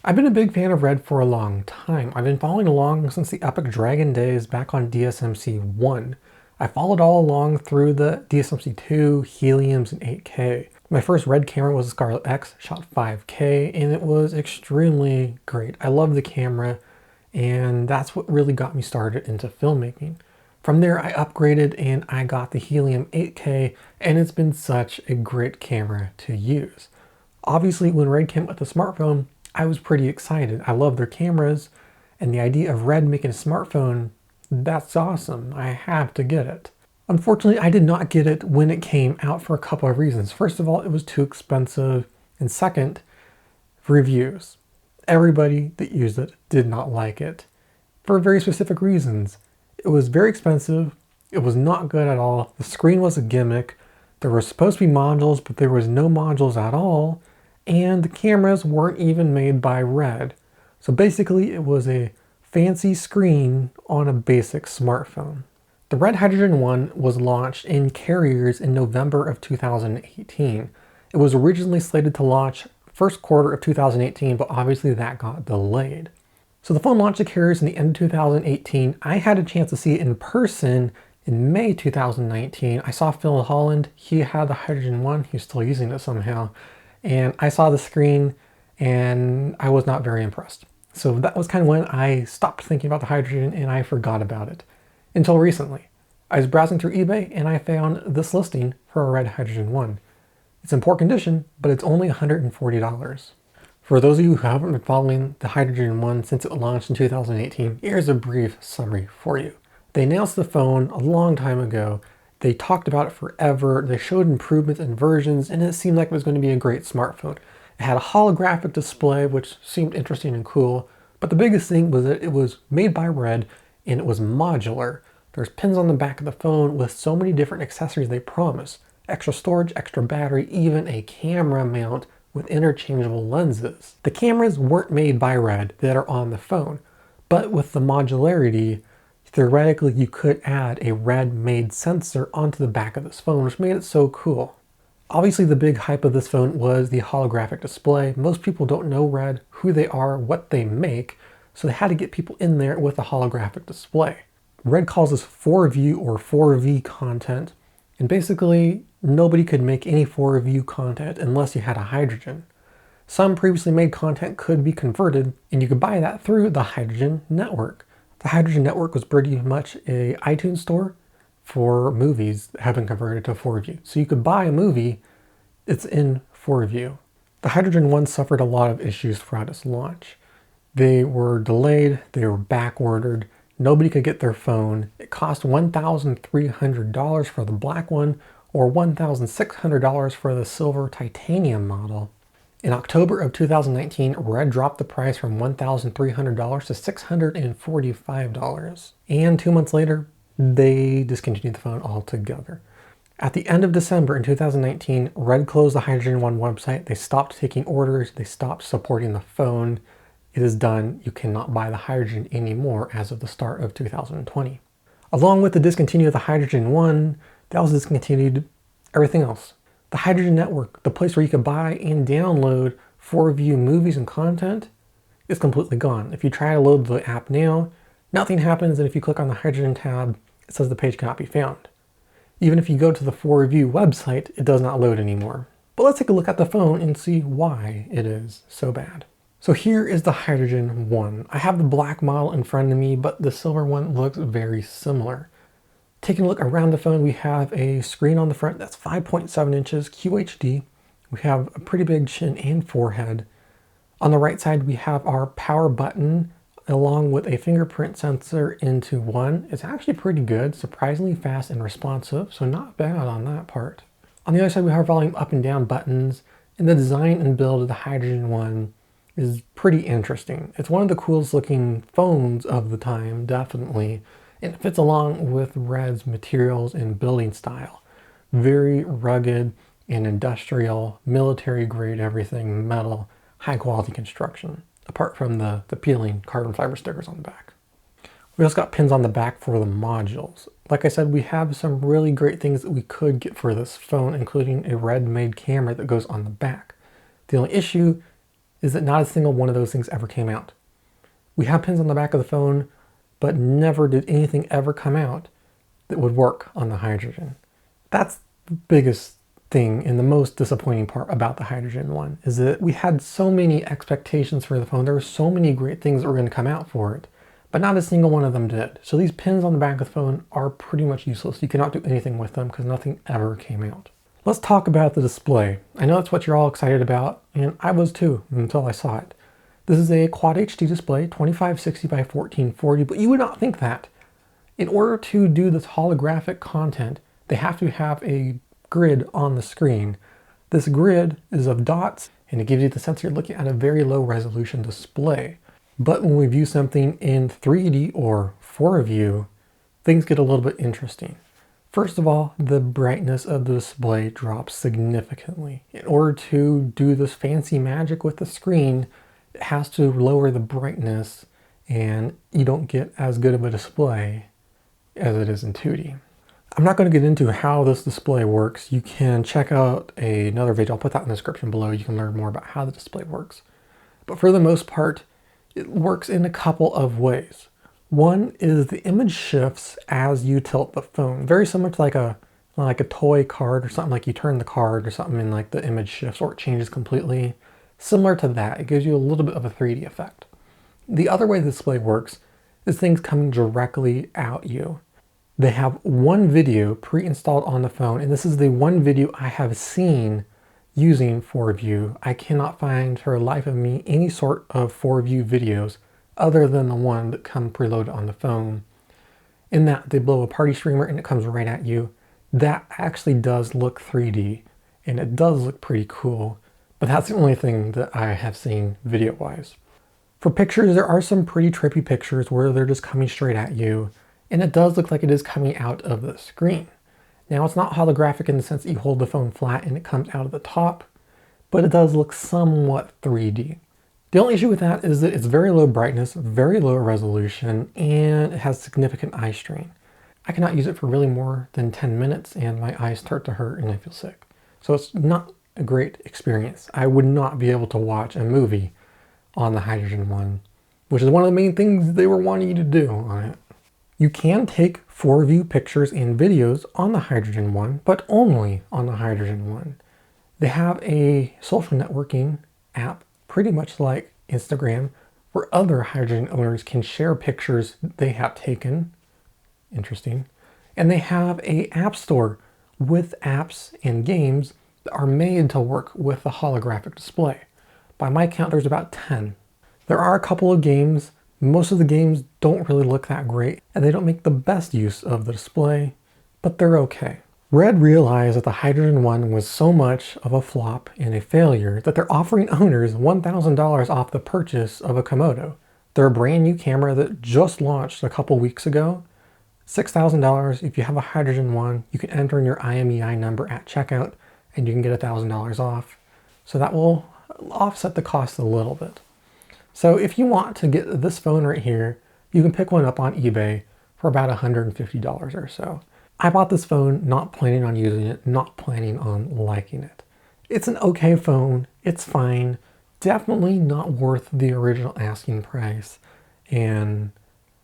I've been a big fan of Red for a long time. I've been following along since the Epic Dragon days back on DSMC 1. I followed all along through the DSMC 2, Heliums, and 8K. My first Red camera was a Scarlet X, shot 5K, and it was extremely great. I love the camera, and that's what really got me started into filmmaking. From there, I upgraded and I got the Helium 8K, and it's been such a great camera to use. Obviously, when Red came with the smartphone, I was pretty excited. I love their cameras, and the idea of Red making a smartphone, that's awesome. I have to get it. Unfortunately, I did not get it when it came out for a couple of reasons. First of all, it was too expensive, and second, reviews. Everybody that used it did not like it for very specific reasons. It was very expensive, it was not good at all, the screen was a gimmick, there were supposed to be modules, but there was no modules at all, and the cameras weren't even made by Red. So basically it was a fancy screen on a basic smartphone. The Red Hydrogen 1 was launched in carriers in November of 2018. It was originally slated to launch first quarter of 2018, but obviously that got delayed. So the phone launched to carriers in the end of 2018. I had a chance to see it in person in May 2019. I saw Phil Holland. He had the Hydrogen 1. He's still using it somehow. And I saw the screen and I was not very impressed. So that was kind of when I stopped thinking about the Hydrogen and I forgot about it. Until recently. I was browsing through eBay and I found this listing for a Red Hydrogen 1. It's in poor condition, but it's only $140. For those of you who haven't been following the Hydrogen 1 since it launched in 2018, here's a brief summary for you. They announced the phone a long time ago. They talked about it forever. They showed improvements and versions, and it seemed like it was going to be a great smartphone. It had a holographic display, which seemed interesting and cool. But the biggest thing was that it was made by Red, and it was modular. There's pins on the back of the phone with so many different accessories they promise. Extra storage, extra battery, even a camera mount with interchangeable lenses. The cameras weren't made by Red that are on the phone, but with the modularity, theoretically you could add a Red-made sensor onto the back of this phone, which made it so cool. Obviously the big hype of this phone was the holographic display. Most people don't know Red, who they are, what they make, so they had to get people in there with a holographic display. Red calls this 4View or 4V content, and basically nobody could make any 4View content unless you had a Hydrogen. Some previously made content could be converted, and you could buy that through the Hydrogen Network. The Hydrogen Network was pretty much a iTunes store for movies that have been converted to 4View. So you could buy a movie, it's in 4View. The Hydrogen 1 suffered a lot of issues throughout its launch. They were delayed, they were back-ordered, nobody could get their phone. It cost $1,300 for the black one, or $1,600 for the silver titanium model. In October of 2019, Red dropped the price from $1,300 to $645. And 2 months later, they discontinued the phone altogether. At the end of December in 2019, Red closed the Hydrogen 1 website. They stopped taking orders. They stopped supporting the phone. It is done. You cannot buy the Hydrogen anymore as of the start of 2020. Along with the discontinuation of the Hydrogen 1, they also discontinued everything else. The Hydrogen Network, the place where you can buy and download 4View movies and content, is completely gone. If you try to load the app now, nothing happens, and if you click on the Hydrogen tab, it says the page cannot be found. Even if you go to the 4View website, it does not load anymore. But let's take a look at the phone and see why it is so bad. So here is the Hydrogen 1. I have the black model in front of me, but the silver one looks very similar. Taking a look around the phone, we have a screen on the front that's 5.7 inches QHD. We have a pretty big chin and forehead. On the right side, we have our power button along with a fingerprint sensor into one. It's actually pretty good, surprisingly fast and responsive, so not bad on that part. On the other side, we have volume up and down buttons, and the design and build of the Hydrogen 1 is pretty interesting. It's one of the coolest looking phones of the time, definitely. And it fits along with Red's materials and building style. Very rugged and industrial, military grade everything, metal, high quality construction, apart from the peeling carbon fiber stickers on the back. We also got pins on the back for the modules. Like I said, we have some really great things that we could get for this phone, including a Red made camera that goes on the back. The only issue is that not a single one of those things ever came out. We have pins on the back of the phone, but never did anything ever come out that would work on the Hydrogen. That's the biggest thing and the most disappointing part about the Hydrogen one, is that we had so many expectations for the phone. There were so many great things that were going to come out for it, but not a single one of them did. So these pins on the back of the phone are pretty much useless. You cannot do anything with them because nothing ever came out. Let's talk about the display. I know that's what you're all excited about, and I was too until I saw it. This is a Quad HD display, 2560 by 1440, but you would not think that. In order to do this holographic content, they have to have a grid on the screen. This grid is of dots, and it gives you the sense you're looking at a very low resolution display. But when we view something in 3D or 4 things get a little bit interesting. First of all, the brightness of the display drops significantly. In order to do this fancy magic with the screen, it has to lower the brightness, and you don't get as good of a display as it is in 2D. I'm not going to get into how this display works. You can check out another video. I'll put that in the description below. You can learn more about how the display works. But for the most part, it works in a couple of ways. One is the image shifts as you tilt the phone. Very similar to like a toy card or something, like you turn the card or something and like the image shifts or it changes completely. Similar to that, it gives you a little bit of a 3D effect. The other way the display works is things coming directly at you. They have one video pre-installed on the phone, and this is the one video I have seen using 4View. I cannot find for the life of me any sort of 4View videos other than the one that come preloaded on the phone. In that, they blow a party streamer and it comes right at you. That actually does look 3D, and it does look pretty cool, but that's the only thing that I have seen video-wise. For pictures, there are some pretty trippy pictures where they're just coming straight at you, and it does look like it is coming out of the screen. Now, it's not holographic in the sense that you hold the phone flat and it comes out of the top, but it does look somewhat 3D. The only issue with that is that it's very low brightness, very low resolution, and it has significant eye strain. I cannot use it for really more than 10 minutes and my eyes start to hurt and I feel sick. So it's not a great experience. I would not be able to watch a movie on the Hydrogen one, which is one of the main things they were wanting you to do on it. You can take 4View pictures and videos on the Hydrogen one, but only on the Hydrogen one. They have a social networking app, pretty much like Instagram, where other Hydrogen owners can share pictures they have taken. Interesting. And they have an app store with apps and games that are made to work with the holographic display. By my count, there's about 10. There are a couple of games. Most of the games don't really look that great, and they don't make the best use of the display, but they're okay. Red realized that the Hydrogen one was so much of a flop and a failure that they're offering owners $1,000 off the purchase of a Komodo. They're a brand new camera that just launched a couple weeks ago. $6,000. If you have a Hydrogen one, you can enter in your IMEI number at checkout and you can get $1,000 off. So that will offset the cost a little bit. So if you want to get this phone right here, you can pick one up on eBay for about $150 or so. I bought this phone not planning on using it, not planning on liking it. It's an okay phone, it's fine, definitely not worth the original asking price, and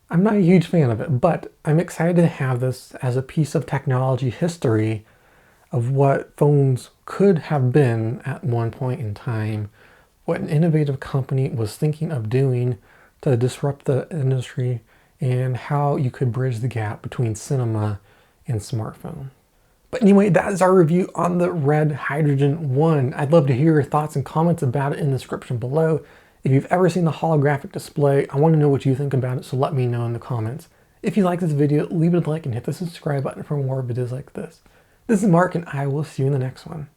I'm not a huge fan of it, but I'm excited to have this as a piece of technology history of what phones could have been at one point in time, what an innovative company was thinking of doing to disrupt the industry, and how you could bridge the gap between cinema and smartphone. But anyway, that is our review on the Red Hydrogen 1. I'd love to hear your thoughts and comments about it in the description below. If you've ever seen the holographic display, I want to know what you think about it, so let me know in the comments. If you like this video, leave it a like and hit the subscribe button for more videos like this. This is Mark, and I will see you in the next one.